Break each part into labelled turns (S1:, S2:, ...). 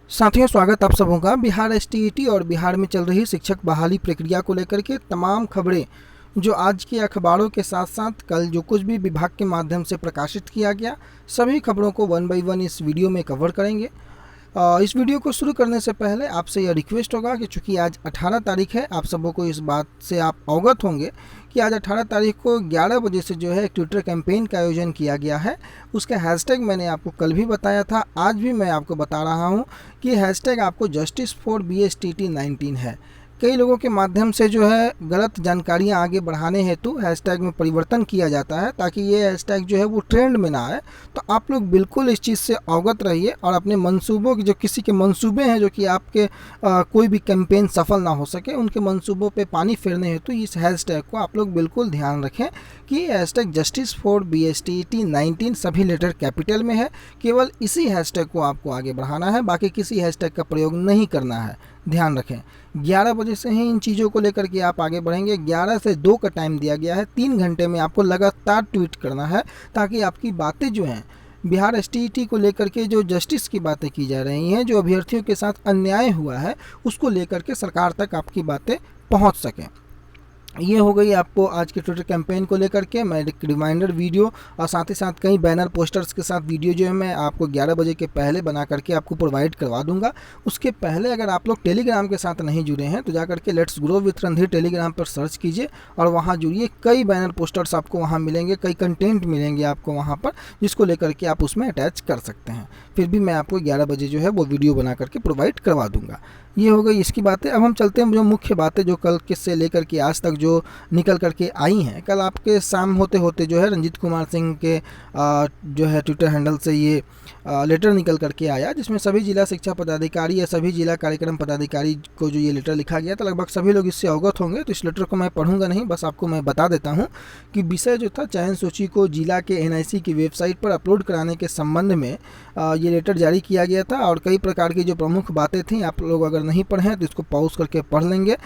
S1: साथियों, स्वागत आप सबों का। बिहार एसटीईटी और बिहार में चल रही शिक्षक बहाली प्रक्रिया को लेकर के तमाम खबरें जो आज के अखबारों के साथ साथ कल जो कुछ भी विभाग के माध्यम से प्रकाशित किया गया, सभी खबरों को वन बाय वन इस वीडियो में कवर करेंगे। इस वीडियो को शुरू करने से पहले आपसे यह रिक्वेस्ट होगा कि चूँकि आज 18 तारीख है, आप सबों को इस बात से आप अवगत होंगे कि आज 18 तारीख को 11 बजे से जो है एक ट्विटर कैंपेन का आयोजन किया गया है। उसका हैशटैग मैंने आपको कल भी बताया था, आज भी मैं आपको बता रहा हूँ कि हैशटैग आपको जस्टिस फॉर BSTT19 है। कई लोगों के माध्यम से जो है गलत जानकारियां आगे बढ़ाने हेतु हैशटैग में परिवर्तन किया जाता है ताकि ये हैशटैग जो है वो ट्रेंड में ना आए। तो आप लोग बिल्कुल इस चीज़ से अवगत रहिए और अपने मंसूबों की, जो किसी के मंसूबे हैं जो कि आपके कोई भी कैंपेन सफल ना हो सके, उनके मंसूबों पे पानी फेरने हेतु इस हैशटैग को आप लोग बिल्कुल ध्यान रखें कि हैशटैग जस्टिस फॉर BSTT19 सभी लेटर कैपिटल में है। केवल इसी हैशटैग को आपको आगे बढ़ाना है, बाकी किसी हैशटैग का प्रयोग नहीं करना है। ध्यान रखें, 11 बजे से ही इन चीज़ों को लेकर के आप आगे बढ़ेंगे। 11 से 2 का टाइम दिया गया है। 3 घंटे में आपको लगातार ट्वीट करना है ताकि आपकी बातें जो हैं बिहार एसटीईटी को लेकर के, जो जस्टिस की बातें की जा रही हैं, जो अभ्यर्थियों के साथ अन्याय हुआ है, उसको लेकर के सरकार तक आपकी बातें पहुंच सकें। ये हो गई आपको आज के ट्विटर कैंपेन को लेकर के मैं एक रिमाइंडर वीडियो और साथ ही साथ कई बैनर पोस्टर्स के साथ वीडियो जो है मैं आपको 11 बजे के पहले बना करके आपको प्रोवाइड करवा दूंगा। उसके पहले अगर आप लोग टेलीग्राम के साथ नहीं जुड़े हैं तो जा करके let's grow with Randhir Telegram पर सर्च कीजिए और वहाँ जुड़िए। कई बैनर पोस्टर्स आपको वहाँ मिलेंगे, कई कंटेंट मिलेंगे आपको वहाँ पर, जिसको लेकर के आप उसमें अटैच कर सकते हैं। फिर भी मैं आपको 11 बजे जो है वो वीडियो बना करके प्रोवाइड करवा दूंगा। ये हो गई इसकी बातें। अब हम चलते हैं जो मुख्य बातें जो कल से लेकर के आज तक जो निकल करके आई हैं। कल आपके शाम होते होते जो है रंजीत कुमार सिंह के जो है ट्विटर हैंडल से ये लेटर निकल करके आया, जिसमें सभी जिला शिक्षा पदाधिकारी या सभी जिला कार्यक्रम पदाधिकारी को जो ये लेटर लिखा गया था, लगभग सभी लोग इससे अवगत होंगे। तो इस लेटर को मैं पढ़ूंगा नहीं, बस आपको मैं बता देता हूँ कि विषय जो था चयन सूची को जिला के NIC की वेबसाइट पर अपलोड कराने के संबंध में ये लेटर जारी किया गया था और कई प्रकार की जो प्रमुख बातें थी, आप लोग अगर नहीं पढ़े हैं तो इसको पॉज करके पढ़ लेंगे।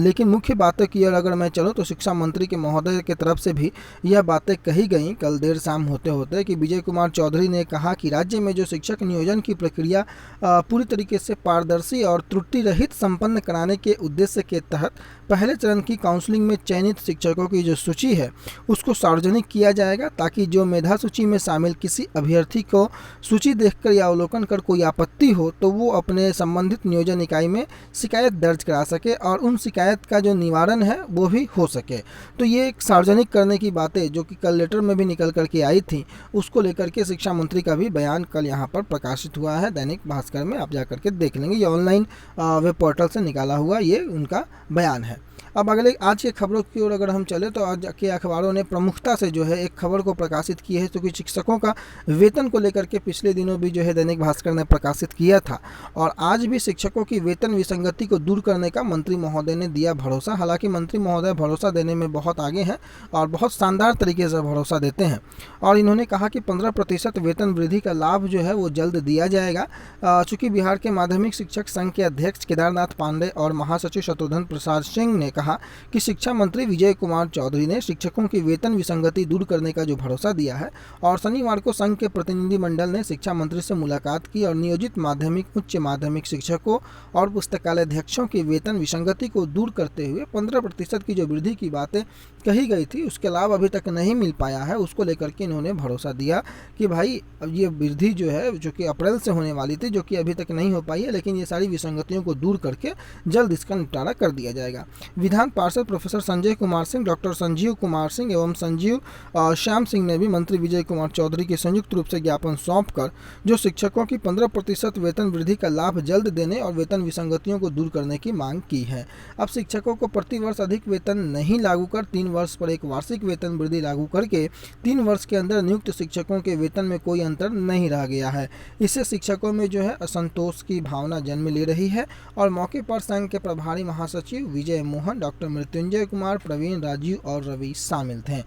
S1: लेकिन मुख्य बातों की ओर अगर मैं चलूँ तो शिक्षा मंत्री के महोदय की तरफ से भी यह बातें कही गई कल देर शाम होते होते कि विजय कुमार चौधरी ने कहा कि राज्य में जो शिक्षक नियोजन की प्रक्रिया पूरी तरीके से पारदर्शी और त्रुटि रहित संपन्न कराने के उद्देश्य के तहत पहले चरण की काउंसलिंग में चयनित शिक्षकों की जो सूची है उसको सार्वजनिक किया जाएगा, ताकि जो मेधा सूची में शामिल किसी अभ्यर्थी को सूची देखकर या अवलोकन कर कोई आपत्ति हो तो वो अपने संबंधित नियोजन इकाई में शिकायत दर्ज करा सके और उन शिकायत का जो निवारण है वो भी हो सके। तो ये एक सार्वजनिक करने की बातें जो कि कल लेटर में भी निकल करके आई थी, उसको लेकर के शिक्षा मंत्री का भी बयान कल यहाँ पर प्रकाशित हुआ है। दैनिक भास्कर में आप जा करके देख लेंगे, ये ऑनलाइन वेब पोर्टल से निकाला हुआ ये उनका बयान है। अब अगले आज के खबरों की ओर अगर हम चले तो आज के अखबारों ने प्रमुखता से जो है एक खबर को प्रकाशित की है, क्योंकि शिक्षकों का वेतन को लेकर के पिछले दिनों भी जो है दैनिक भास्कर ने प्रकाशित किया था और आज भी शिक्षकों की वेतन विसंगति को दूर करने का मंत्री महोदय ने दिया भरोसा। हालांकि मंत्री महोदय भरोसा देने में बहुत आगे हैं और बहुत शानदार तरीके से भरोसा देते हैं और इन्होंने कहा कि 15% वेतन वृद्धि का लाभ जो है वो जल्द दिया जाएगा। चूँकि बिहार के माध्यमिक शिक्षक संघ के अध्यक्ष केदारनाथ पांडे और महासचिव शत्रुघ्न प्रसाद सिंह ने कहा कि शिक्षा मंत्री विजय कुमार चौधरी ने शिक्षकों की वेतन विसंगति दूर करने का जो भरोसा दिया है और शनिवार को संघ के प्रतिनिधि मंडल ने शिक्षा मंत्री से मुलाकात की और नियोजित माध्यमिक उच्च माध्यमिक शिक्षकों और पुस्तकालय अध्यक्षों की वेतन विसंगति को दूर करते हुए 15% की जो वृद्धि की बातें कही गई थी उसके लाभ अभी तक नहीं मिल पाया है, उसको लेकर के इन्होंने भरोसा दिया कि भाई अब ये वृद्धि जो है जो कि अप्रैल से होने वाली थी, जो कि अभी तक नहीं हो पाई है, लेकिन ये सारी विसंगतियों को दूर करके जल्द इसका निपटारा कर दिया जाएगा। विधान पार्षद प्रोफेसर संजय कुमार सिंह, डॉक्टर संजीव कुमार सिंह एवं संजीव श्याम सिंह ने भी मंत्री विजय कुमार चौधरी के संयुक्त रूप से ज्ञापन सौंपकर जो शिक्षकों की 15% वेतन वृद्धि का लाभ जल्द देने और वेतन विसंगतियों को दूर करने की मांग की है। अब शिक्षकों को प्रति वर्ष अधिक वेतन नहीं लागू कर 3 वर्ष पर एक वार्षिक वेतन वृद्धि लागू करके 3 वर्ष के अंदर नियुक्त शिक्षकों के वेतन में कोई अंतर नहीं रह गया है। इससे शिक्षकों में जो है असंतोष की भावना जन्म ले रही है और मौके पर संघ के प्रभारी महासचिव विजय मोहन, डॉक्टर मृत्युंजय कुमार, प्रवीण, राजीव और रवि शामिल थे।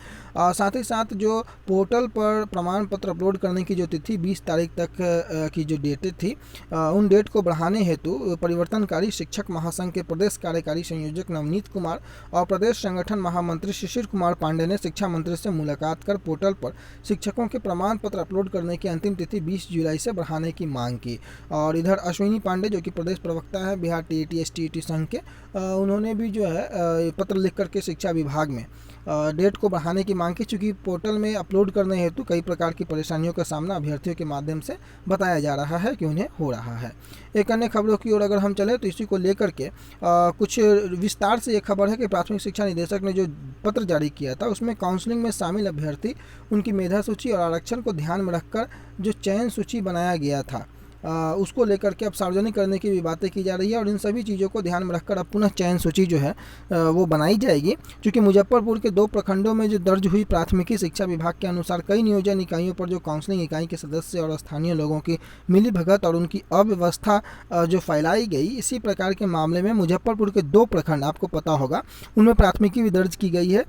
S1: साथ ही साथ जो पोर्टल पर प्रमाण पत्र अपलोड करने की जो तिथि 20 तारीख तक की जो डेट थी, उन डेट को बढ़ाने हेतु परिवर्तनकारी शिक्षक महासंघ के प्रदेश कार्यकारी संयोजक नवनीत कुमार और प्रदेश संगठन महामंत्री शिशिर कुमार पांडे ने शिक्षा मंत्री से मुलाकात कर पोर्टल पर शिक्षकों के प्रमाण पत्र अपलोड करने की अंतिम तिथि 20 जुलाई से बढ़ाने की मांग की। और इधर अश्विनी पांडे जो कि प्रदेश प्रवक्ता है बिहार टीईटी एसटीईटी संघ के, उन्होंने भी जो है पत्र लिख करके शिक्षा विभाग में डेट को बढ़ाने की मांग की, चूँकि पोर्टल में अपलोड करने हेतु कई प्रकार की परेशानियों का सामना अभ्यर्थियों के माध्यम से बताया जा रहा है कि उन्हें हो रहा है। एक अन्य खबरों की ओर अगर हम चले तो इसी को लेकर के कुछ विस्तार से ये खबर है कि प्राथमिक शिक्षा निदेशक ने जो पत्र जारी किया था उसमें काउंसलिंग में शामिल अभ्यर्थी, उनकी मेधा सूची और आरक्षण को ध्यान में रखकर जो चयन सूची बनाया गया था उसको लेकर के अब सार्वजनिक करने की भी बातें की जा रही है। और इन सभी चीज़ों को ध्यान में रखकर अब पुनः चयन सूची जो है वो बनाई जाएगी, क्योंकि मुजफ्फरपुर के 2 प्रखंडों में जो दर्ज हुई प्राथमिकी शिक्षा विभाग के अनुसार कई नियोजन इकाइयों पर जो काउंसलिंग इकाई के सदस्य और स्थानीय लोगों की मिलीभगत और उनकी अव्यवस्था जो फैलाई गई, इसी प्रकार के मामले में मुजफ्फरपुर के 2 प्रखंड आपको पता होगा उनमें प्राथमिकी भी दर्ज की गई है।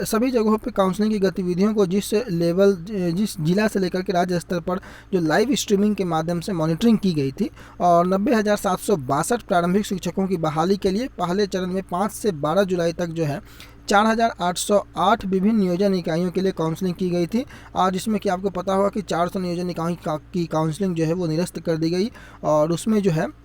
S1: सभी जगहों पर काउंसलिंग की गतिविधियों को जिस जिला से लेकर के राज्य स्तर पर जो लाइव स्ट्रीमिंग के माध्यम से मॉनिटरिंग की गई थी और 90,762 प्रारंभिक शिक्षकों की बहाली के लिए पहले चरण में 5 से 12 जुलाई तक जो है 4,808 विभिन्न नियोजन इकाइयों के लिए काउंसलिंग की गई थी। और जिसमें कि आपको पता होगा कि 400 नियोजन इकाइयों की काउंसलिंग जो है वो निरस्त कर दी गई और उसमें जो है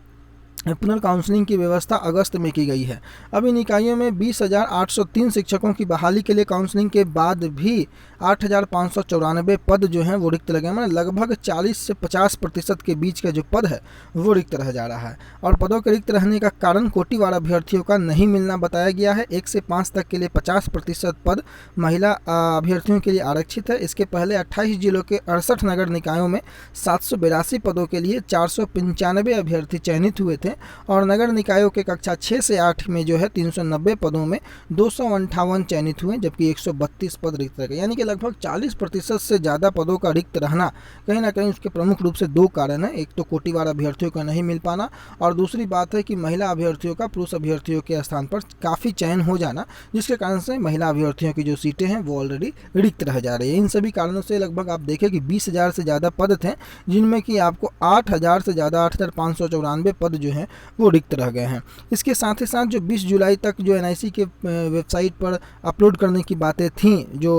S1: पुनर्काउंसलिंग की व्यवस्था अगस्त में की गई है। अब इन इकाइयों में 20,803 शिक्षकों की बहाली के लिए काउंसलिंग के बाद भी 8,594 पद जो हैं वो रिक्त लगे हैं, मतलब लगभग 40 से 50% के बीच का जो पद है वो रिक्त रह जा रहा है। और पदों के रिक्त रहने का कारण कोटिवार अभ्यर्थियों का नहीं मिलना बताया गया है। 1 से 5 तक के लिए 50% पद महिला अभ्यर्थियों के लिए आरक्षित है। इसके पहले 28 जिलों के 68 नगर निकायों में 782 पदों के लिए 495 अभ्यर्थी चयनित हुए थे और नगर निकायों के कक्षा 6 से 8 में जो है 390 पदों में 258 चयनित हुए, जबकि 132 पद रिक्त रह गए। यानी कि लगभग 40% से ज़्यादा पदों का रिक्त रहना कहीं ना कहीं उसके प्रमुख रूप से 2 कारण हैं। एक तो कोटिवार अभ्यर्थियों का नहीं मिल पाना और दूसरी बात है कि महिला अभ्यर्थियों का पुरुष अभ्यर्थियों के स्थान पर काफ़ी चयन हो जाना, जिसके कारण से महिला अभ्यर्थियों की जो सीटें हैं वो ऑलरेडी रिक्त रह जा रही है। इन सभी कारणों से लगभग आप देखें कि 20,000 से ज़्यादा पद थे, जिनमें कि आपको 8,000 से ज़्यादा 8,594 पद जो हैं वो रिक्त रह गए हैं। इसके साथ ही साथ जो 20 जुलाई तक जो एनआईसी के वेबसाइट पर अपलोड करने की बातें थीं जो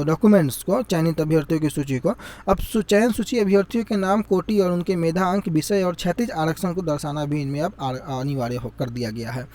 S1: डॉक्यूमेंट्स को, चयनित अभ्यर्थियों की सूची को, अब चयन सूची अभ्यर्थियों के नाम, कोटि और उनके मेधा अंक, विषय और क्षैतिज आरक्षण को दर्शाना भी इनमें अब अनिवार्य कर दिया गया है।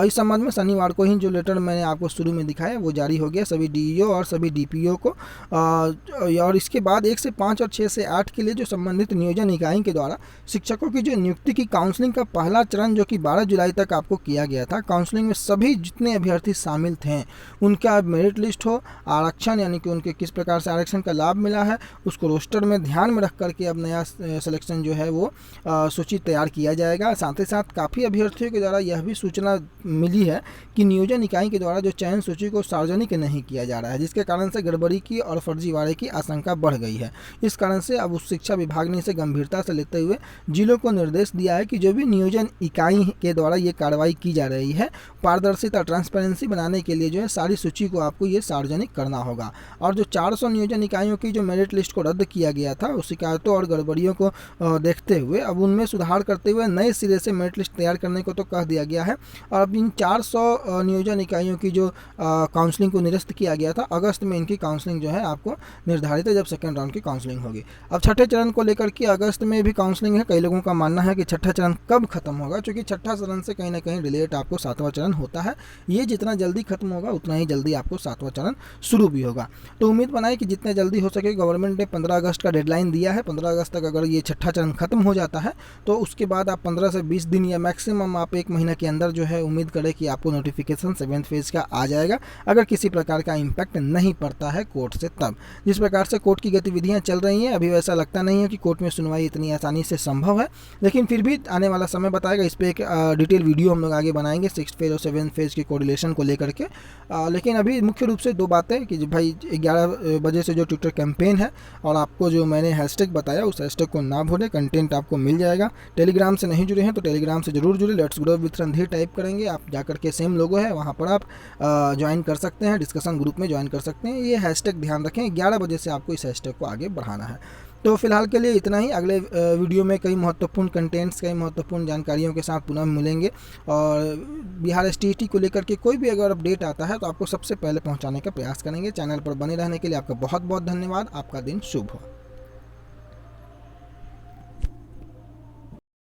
S1: इस संबंध में शनिवार को ही जो लेटर मैंने आपको शुरू में दिखाया वो जारी हो गया सभी डीईओ और सभी डीपीओ को। और इसके बाद 1 से 5 और 6 से 8 के लिए जो संबंधित नियोजन इकाई के द्वारा शिक्षकों की जो नियुक्ति की काउंसलिंग का पहला चरण जो कि 12 जुलाई तक आपको किया गया था, काउंसलिंग में सभी जितने अभ्यर्थी शामिल थे उनका मेरिट लिस्ट हो, आरक्षण यानी कि उनके किस प्रकार से आरक्षण का लाभ मिला है उसको रोस्टर में ध्यान में रख करके अब नया सिलेक्शन जो है वो सूची तैयार किया जाएगा। साथ ही साथ काफ़ी अभ्यर्थियों के द्वारा यह भी सूचना मिली है कि नियोजन इकाई के द्वारा जो चयन सूची को सार्वजनिक नहीं किया जा रहा है, जिसके कारण से गड़बड़ी की और फर्जीवाड़े की आशंका बढ़ गई है। इस कारण से अब उस शिक्षा विभाग ने इसे गंभीरता से लेते हुए जिलों को निर्देश दिया है कि जो भी नियोजन इकाई के द्वारा ये कार्रवाई की जा रही है, पारदर्शिता ट्रांसपेरेंसी बनाने के लिए जो है सारी सूची को आपको ये सार्वजनिक करना होगा। और जो 400 नियोजन इकाइयों की जो मेरिट लिस्ट को रद्द किया गया था उस शिकायतों और गड़बड़ियों को देखते हुए अब उनमें सुधार करते हुए नए सिरे से मेरिट लिस्ट तैयार करने को तो कह दिया गया है। और अब इन 400 नियोजन इकाइयों की जो काउंसलिंग को निरस्त किया गया था, अगस्त में इनकी काउंसलिंग जो है आपको निर्धारित है जब सेकेंड राउंड की काउंसलिंग होगी। अब छठे चरण को लेकर के अगस्त में भी काउंसलिंग है। कई लोगों का मानना है कि छठा चरण कब खत्म होगा, क्योंकि छठा चरण से कहीं ना कहीं रिलेट आपको 7वां चरण होता है। ये जितना जल्दी खत्म होगा उतना ही जल्दी आपको 7वां चरण शुरू भी होगा। तो उम्मीद बनाए कि जितने जल्दी हो सके, गवर्नमेंट ने 15 अगस्त का डेडलाइन दिया है। 15 अगस्त तक अगर ये छठा चरण खत्म हो जाता है तो उसके बाद आप 15 से 20 दिन या मैक्सिमम आप 1 महीना के अंदर जो है उम्मीद करें कि आपको नोटिफिकेशन 7th फेज का आ जाएगा, अगर किसी प्रकार का इम्पैक्ट नहीं पड़ता है कोर्ट से। तब जिस प्रकार से कोर्ट की गतिविधियां चल रही हैं, अभी वैसा लगता नहीं है कि कोर्ट में सुनवाई इतनी आसानी से संभव है, लेकिन फिर भी आने वाला समय बताएगा। इस पर एक डिटेल वीडियो हम लोग आगे बनाएंगे 6 फेज और 7 फेज के कोरिलेशन को लेकर के। लेकिन अभी मुख्य रूप से 2 बातें कि भाई 11 बजे से जो ट्विटर कैंपेन है और आपको जो मैंने हैशटैग बताया उस हैशटैग को ना भूलें, कंटेंट आपको मिल जाएगा। टेलीग्राम से नहीं जुड़े हैं तो टेलीग्राम से जरूर जुड़े, let's grow with Randhir type करेंगे आप जाकर के, सेम लोगो है वहाँ पर आप ज्वाइन कर सकते हैं, डिस्कशन ग्रुप में ज्वाइन कर सकते हैं। ये हैशटैग ध्यान रखें, 11 बजे से आपको इस हैशटैग को आगे बढ़ाना है। तो फिलहाल के लिए इतना ही। अगले वीडियो में कई महत्वपूर्ण कंटेंट्स, कई महत्वपूर्ण जानकारियों के साथ पुनः मिलेंगे और बिहार एसटीईटी को लेकर के कोई भी अगर अपडेट आता है तो आपको सबसे पहले पहुंचाने का प्रयास करेंगे। चैनल पर बने रहने के लिए आपका बहुत बहुत धन्यवाद। आपका दिन शुभ हो।